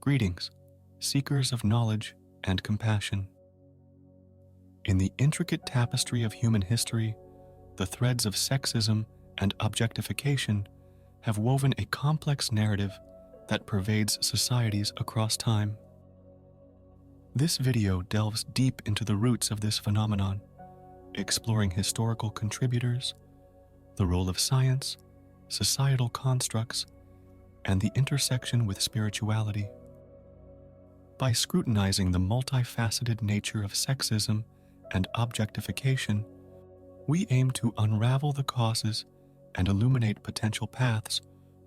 Greetings, seekers of knowledge and compassion. In the intricate tapestry of human history, the threads of sexism and objectification have woven a complex narrative that pervades societies across time. This video delves deep into the roots of this phenomenon, exploring historical contributors, the role of science, societal constructs, and the intersection with spirituality. By scrutinizing the multifaceted nature of sexism and objectification, we aim to unravel the causes and illuminate potential paths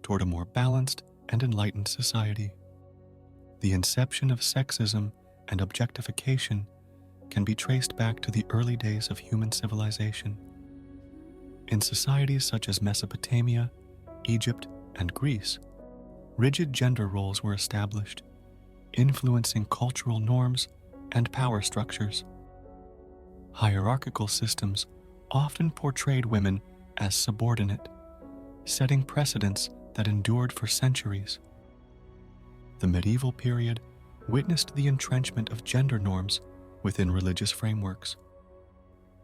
toward a more balanced and enlightened society. The inception of sexism and objectification can be traced back to the early days of human civilization. In societies such as Mesopotamia, Egypt, and Greece, rigid gender roles were established, influencing cultural norms and power structures. Hierarchical systems often portrayed women as subordinate, setting precedents that endured for centuries. The medieval period witnessed the entrenchment of gender norms within religious frameworks.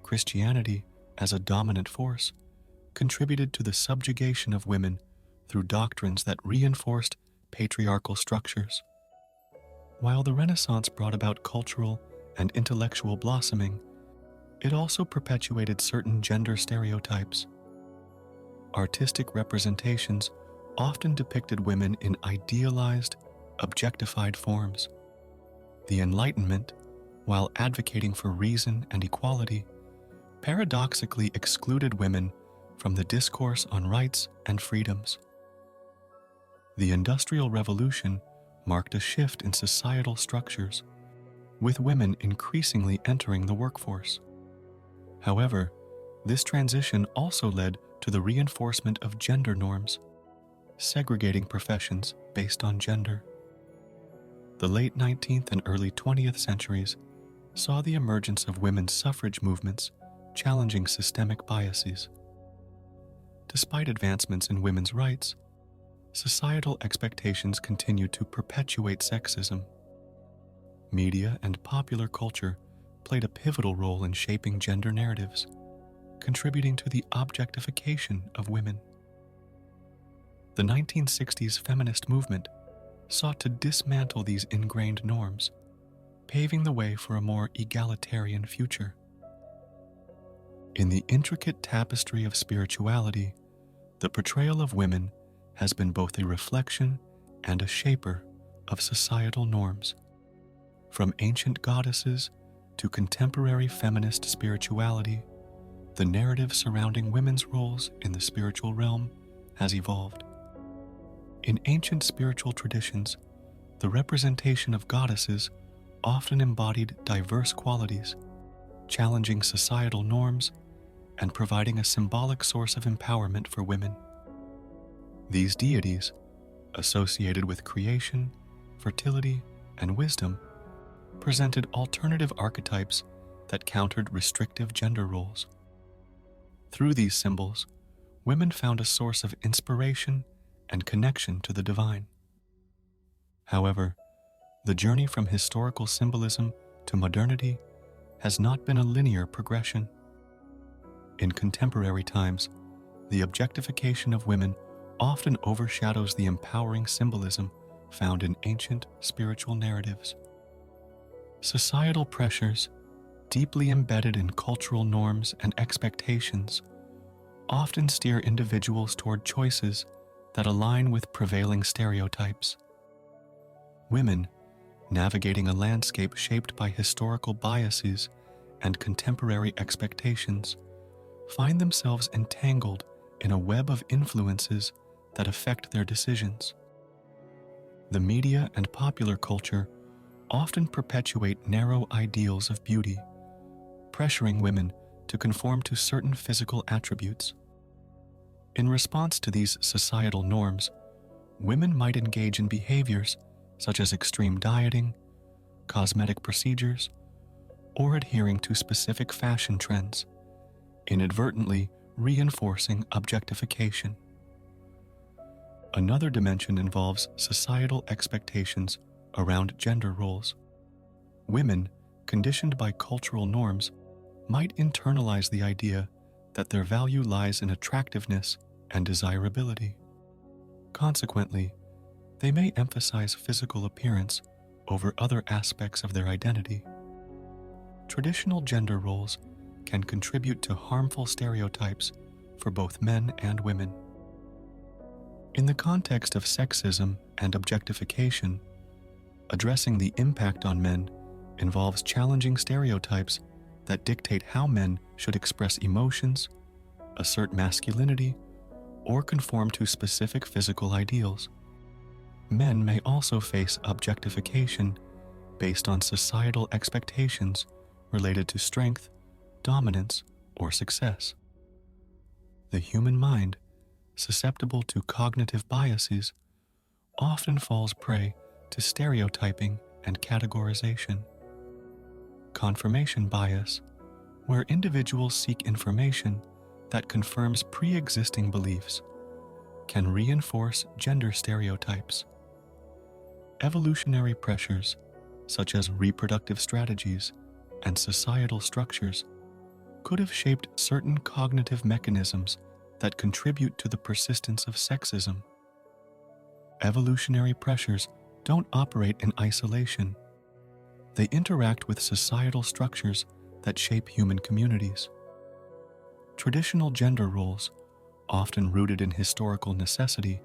Christianity, as a dominant force, contributed to the subjugation of women through doctrines that reinforced patriarchal structures. While the Renaissance brought about cultural and intellectual blossoming, it also perpetuated certain gender stereotypes. Artistic representations often depicted women in idealized, objectified forms. The Enlightenment, while advocating for reason and equality, paradoxically excluded women from the discourse on rights and freedoms. The Industrial Revolution marked a shift in societal structures, with women increasingly entering the workforce. However, this transition also led to the reinforcement of gender norms, segregating professions based on gender. The late 19th and early 20th centuries saw the emergence of women's suffrage movements challenging systemic biases. Despite advancements in women's rights, societal expectations continue to perpetuate sexism. Media and popular culture played a pivotal role in shaping gender narratives, contributing to the objectification of women. The 1960s feminist movement sought to dismantle these ingrained norms, paving the way for a more egalitarian future. In the intricate tapestry of spirituality, the portrayal of women has been both a reflection and a shaper of societal norms. From ancient goddesses to contemporary feminist spirituality, the narrative surrounding women's roles in the spiritual realm has evolved. In ancient spiritual traditions, the representation of goddesses often embodied diverse qualities, challenging societal norms and providing a symbolic source of empowerment for women. These deities, associated with creation, fertility, and wisdom, presented alternative archetypes that countered restrictive gender roles. Through these symbols, women found a source of inspiration and connection to the divine. However, the journey from historical symbolism to modernity has not been a linear progression. In contemporary times, the objectification of women often overshadows the empowering symbolism found in ancient spiritual narratives. Societal pressures, deeply embedded in cultural norms and expectations, often steer individuals toward choices that align with prevailing stereotypes. Women, navigating a landscape shaped by historical biases and contemporary expectations, find themselves entangled in a web of influences that affect their decisions. The media and popular culture often perpetuate narrow ideals of beauty, pressuring women to conform to certain physical attributes. In response to these societal norms, women might engage in behaviors such as extreme dieting, cosmetic procedures, or adhering to specific fashion trends, inadvertently reinforcing objectification. Another dimension involves societal expectations around gender roles. Women, conditioned by cultural norms, might internalize the idea that their value lies in attractiveness and desirability. Consequently, they may emphasize physical appearance over other aspects of their identity. Traditional gender roles can contribute to harmful stereotypes for both men and women. In the context of sexism and objectification, addressing the impact on men involves challenging stereotypes that dictate how men should express emotions, assert masculinity, or conform to specific physical ideals. Men may also face objectification based on societal expectations related to strength, dominance, or success. The human mind, susceptible to cognitive biases, often falls prey to stereotyping and categorization. Confirmation bias, where individuals seek information that confirms pre-existing beliefs, can reinforce gender stereotypes. Evolutionary pressures, such as reproductive strategies and societal structures, could have shaped certain cognitive mechanisms that contribute to the persistence of sexism. Evolutionary pressures don't operate in isolation. They interact with societal structures that shape human communities. Traditional gender roles, often rooted in historical necessity,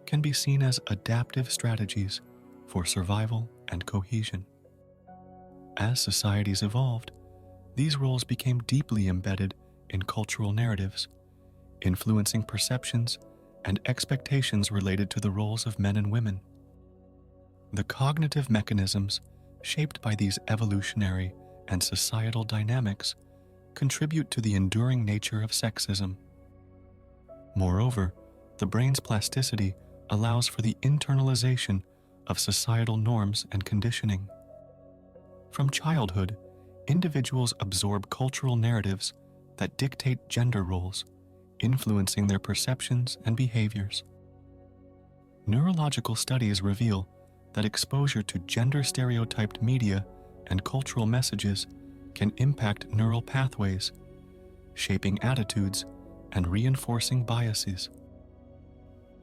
can be seen as adaptive strategies for survival and cohesion. As societies evolved, these roles became deeply embedded in cultural narratives, influencing perceptions and expectations related to the roles of men and women. The cognitive mechanisms shaped by these evolutionary and societal dynamics contribute to the enduring nature of sexism. Moreover, the brain's plasticity allows for the internalization of societal norms and conditioning. From childhood, individuals absorb cultural narratives that dictate gender roles, influencing their perceptions and behaviors. Neurological studies reveal that exposure to gender-stereotyped media and cultural messages can impact neural pathways, shaping attitudes and reinforcing biases.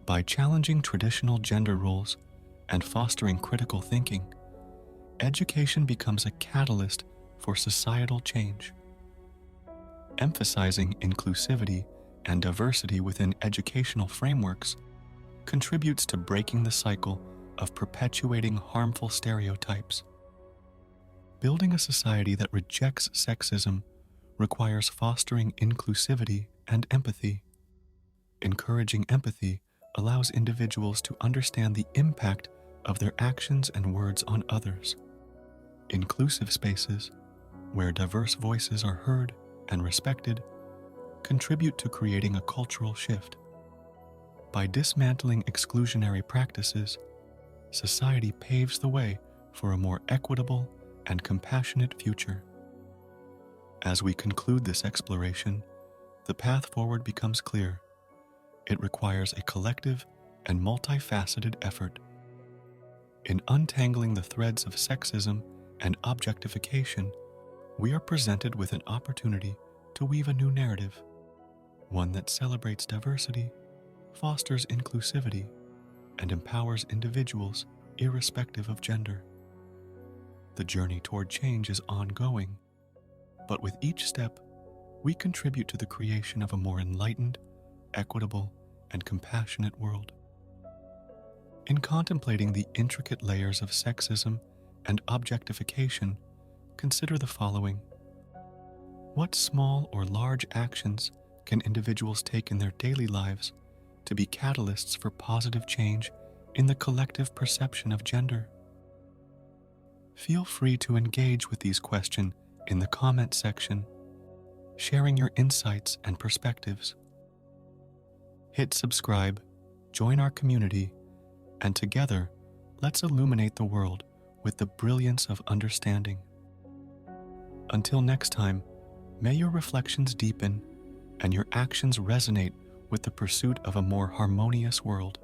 By challenging traditional gender roles and fostering critical thinking, education becomes a catalyst for societal change. Emphasizing inclusivity and diversity within educational frameworks contributes to breaking the cycle of perpetuating harmful stereotypes. Building a society that rejects sexism requires fostering inclusivity and empathy. Encouraging empathy allows individuals to understand the impact of their actions and words on others. Inclusive spaces, where diverse voices are heard and respected, contribute to creating a cultural shift. By dismantling exclusionary practices, society paves the way for a more equitable and compassionate future. As we conclude this exploration, the path forward becomes clear. It requires a collective and multifaceted effort. In untangling the threads of sexism and objectification, we are presented with an opportunity to weave a new narrative, one that celebrates diversity, fosters inclusivity, and empowers individuals irrespective of gender. The journey toward change is ongoing, but with each step, we contribute to the creation of a more enlightened, equitable, and compassionate world. In contemplating the intricate layers of sexism and objectification, consider the following. What small or large actions can individuals take in their daily lives to be catalysts for positive change in the collective perception of gender? Feel free to engage with these questions in the comment section, sharing your insights and perspectives. Hit subscribe, join our community, and together, let's illuminate the world with the brilliance of understanding. Until next time, may your reflections deepen and your actions resonate with the pursuit of a more harmonious world.